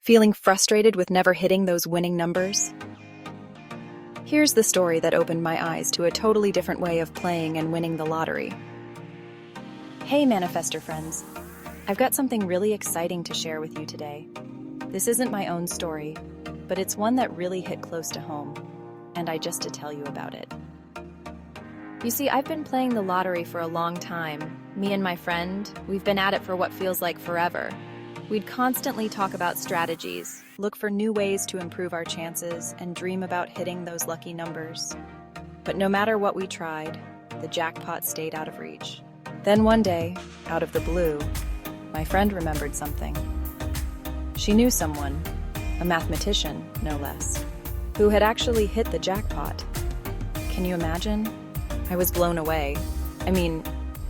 Feeling frustrated with never hitting those winning numbers? Here's the story that opened my eyes to a totally different way of playing and winning the lottery. Hey Manifester friends, I've got something really exciting to share with you today. This isn't my own story, but it's one that really hit close to home, and I just to tell you about it. You see, I've been playing the lottery for a long time. Me and my friend, we've been at it for what feels like forever. We'd constantly talk about strategies, look for new ways to improve our chances, and dream about hitting those lucky numbers. But no matter what we tried, the jackpot stayed out of reach. Then one day, out of the blue, my friend remembered something. She knew someone, a mathematician, no less, who had actually hit the jackpot. Can you imagine? I was blown away. I mean,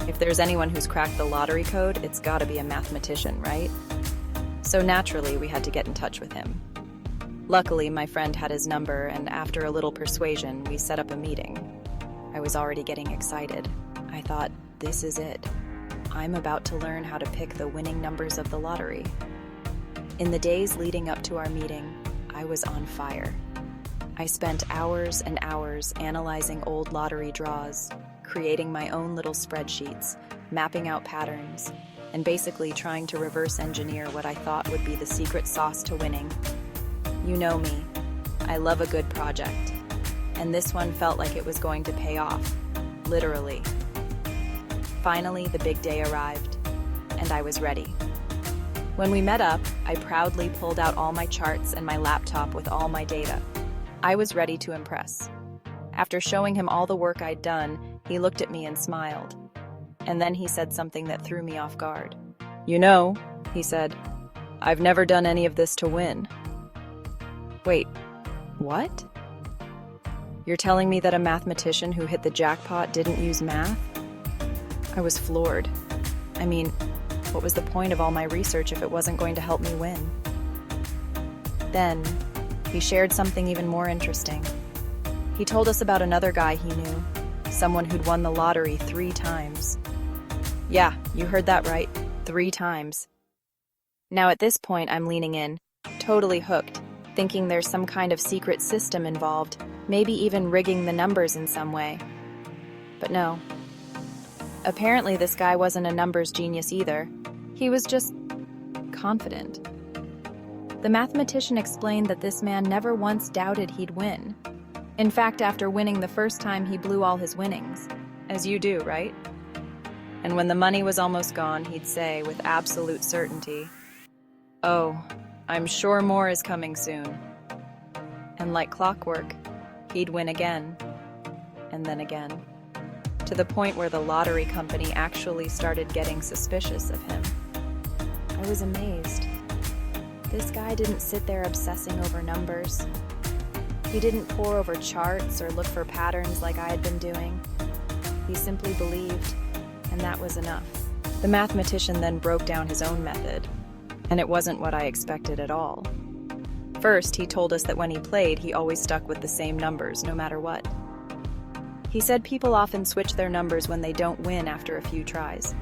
if there's anyone who's cracked the lottery code, it's gotta be a mathematician, right? So naturally, we had to get in touch with him. Luckily, my friend had his number, and after a little persuasion, we set up a meeting. I was already getting excited. I thought, this is it. I'm about to learn how to pick the winning numbers of the lottery. In the days leading up to our meeting, I was on fire. I spent hours and hours analyzing old lottery draws, creating my own little spreadsheets, mapping out patterns, and basically trying to reverse engineer what I thought would be the secret sauce to winning. You know me, I love a good project, and this one felt like it was going to pay off, literally. Finally, the big day arrived, and I was ready. When we met up, I proudly pulled out all my charts and my laptop with all my data. I was ready to impress. After showing him all the work I'd done, he looked at me and smiled. And then he said something that threw me off guard. You know, he said, I've never done any of this to win. Wait, what? You're telling me that a mathematician who hit the jackpot didn't use math? I was floored. I mean, what was the point of all my research if it wasn't going to help me win? Then, he shared something even more interesting. He told us about another guy he knew, someone who'd won the lottery 3 times. Yeah, you heard that right, 3 times. Now at this point, I'm leaning in, totally hooked, thinking there's some kind of secret system involved, maybe even rigging the numbers in some way. But no. Apparently this guy wasn't a numbers genius either. He was just confident. The mathematician explained that this man never once doubted he'd win. In fact, after winning the first time, he blew all his winnings. As you do, right? And when the money was almost gone, he'd say with absolute certainty, "Oh, I'm sure more is coming soon." And like clockwork, he'd win again, and then again, to the point where the lottery company actually started getting suspicious of him. I was amazed. This guy didn't sit there obsessing over numbers. He didn't pore over charts or look for patterns like I had been doing. He simply believed, and that was enough. The mathematician then broke down his own method, and it wasn't what I expected at all. First, he told us that when he played, he always stuck with the same numbers, no matter what. He said people often switch their numbers when they don't win after a few tries,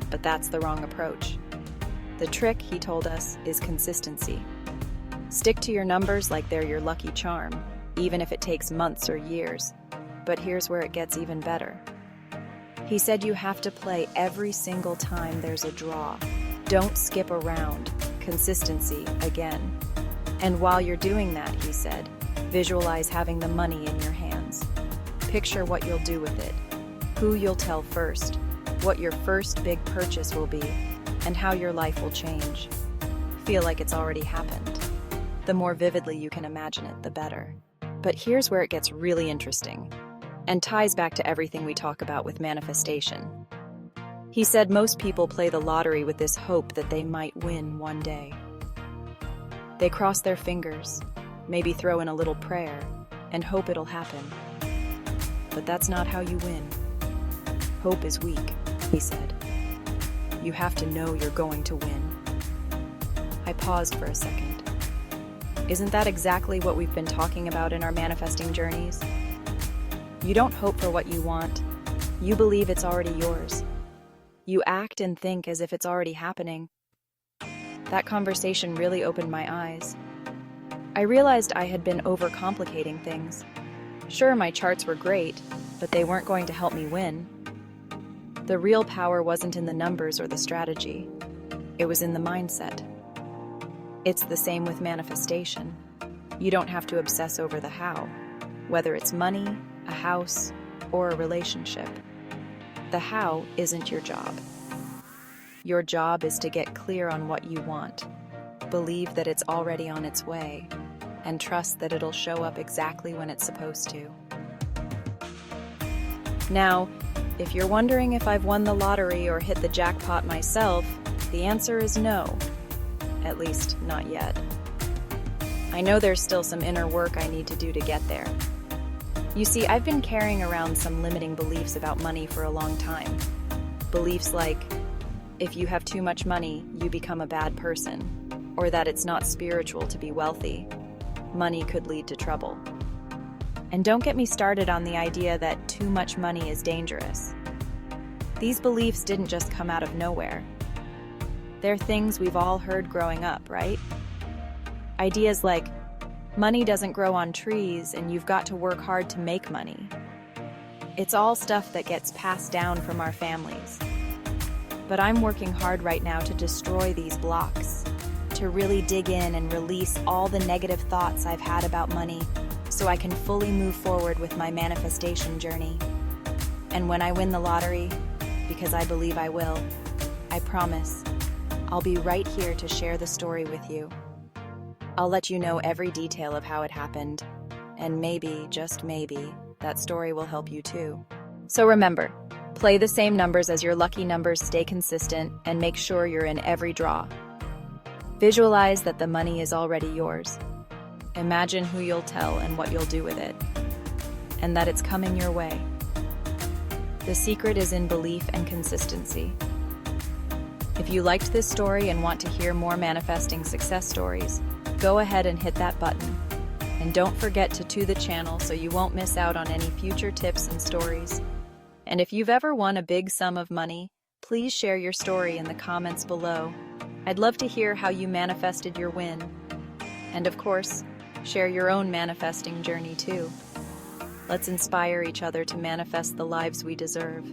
but that's the wrong approach. The trick, he told us, is consistency. Stick to your numbers like they're your lucky charm, even if it takes months or years. But here's where it gets even better. He said you have to play every single time there's a draw. Don't skip around. Consistency again. And while you're doing that, he said, visualize having the money in your hands. Picture what you'll do with it, who you'll tell first, what your first big purchase will be, and how your life will change. Feel like it's already happened. The more vividly you can imagine it, the better. But here's where it gets really interesting, and ties back to everything we talk about with manifestation. He said most people play the lottery with this hope that they might win one day. They cross their fingers, maybe throw in a little prayer, and hope it'll happen. But that's not how you win. Hope is weak, he said. You have to know you're going to win. I paused for a second. Isn't that exactly what we've been talking about in our manifesting journeys? You don't hope for what you want. You believe it's already yours. You act and think as if it's already happening. That conversation really opened my eyes. I realized I had been overcomplicating things. Sure, my charts were great, but they weren't going to help me win. The real power wasn't in the numbers or the strategy. It was in the mindset. It's the same with manifestation. You don't have to obsess over the how, whether it's money, a house, or a relationship. The how isn't your job. Your job is to get clear on what you want, believe that it's already on its way, and trust that it'll show up exactly when it's supposed to. Now, if you're wondering if I've won the lottery or hit the jackpot myself, the answer is no. At least, not yet. I know there's still some inner work I need to do to get there. You see, I've been carrying around some limiting beliefs about money for a long time. Beliefs like, if you have too much money, you become a bad person, or that it's not spiritual to be wealthy. Money could lead to trouble. And don't get me started on the idea that too much money is dangerous. These beliefs didn't just come out of nowhere. They're things we've all heard growing up, right? Ideas like, money doesn't grow on trees and you've got to work hard to make money. It's all stuff that gets passed down from our families. But I'm working hard right now to destroy these blocks, to really dig in and release all the negative thoughts I've had about money so I can fully move forward with my manifestation journey. And when I win the lottery, because I believe I will, I promise, I'll be right here to share the story with you. I'll let you know every detail of how it happened, and maybe, just maybe, that story will help you too. So remember, play the same numbers as your lucky numbers, stay consistent, and make sure you're in every draw. Visualize that the money is already yours. Imagine who you'll tell and what you'll do with it, and that it's coming your way. The secret is in belief and consistency. If you liked this story and want to hear more manifesting success stories, go ahead and hit that button. And don't forget to the channel so you won't miss out on any future tips and stories. And if you've ever won a big sum of money, please share your story in the comments below. I'd love to hear how you manifested your win. And of course, share your own manifesting journey too. Let's inspire each other to manifest the lives we deserve.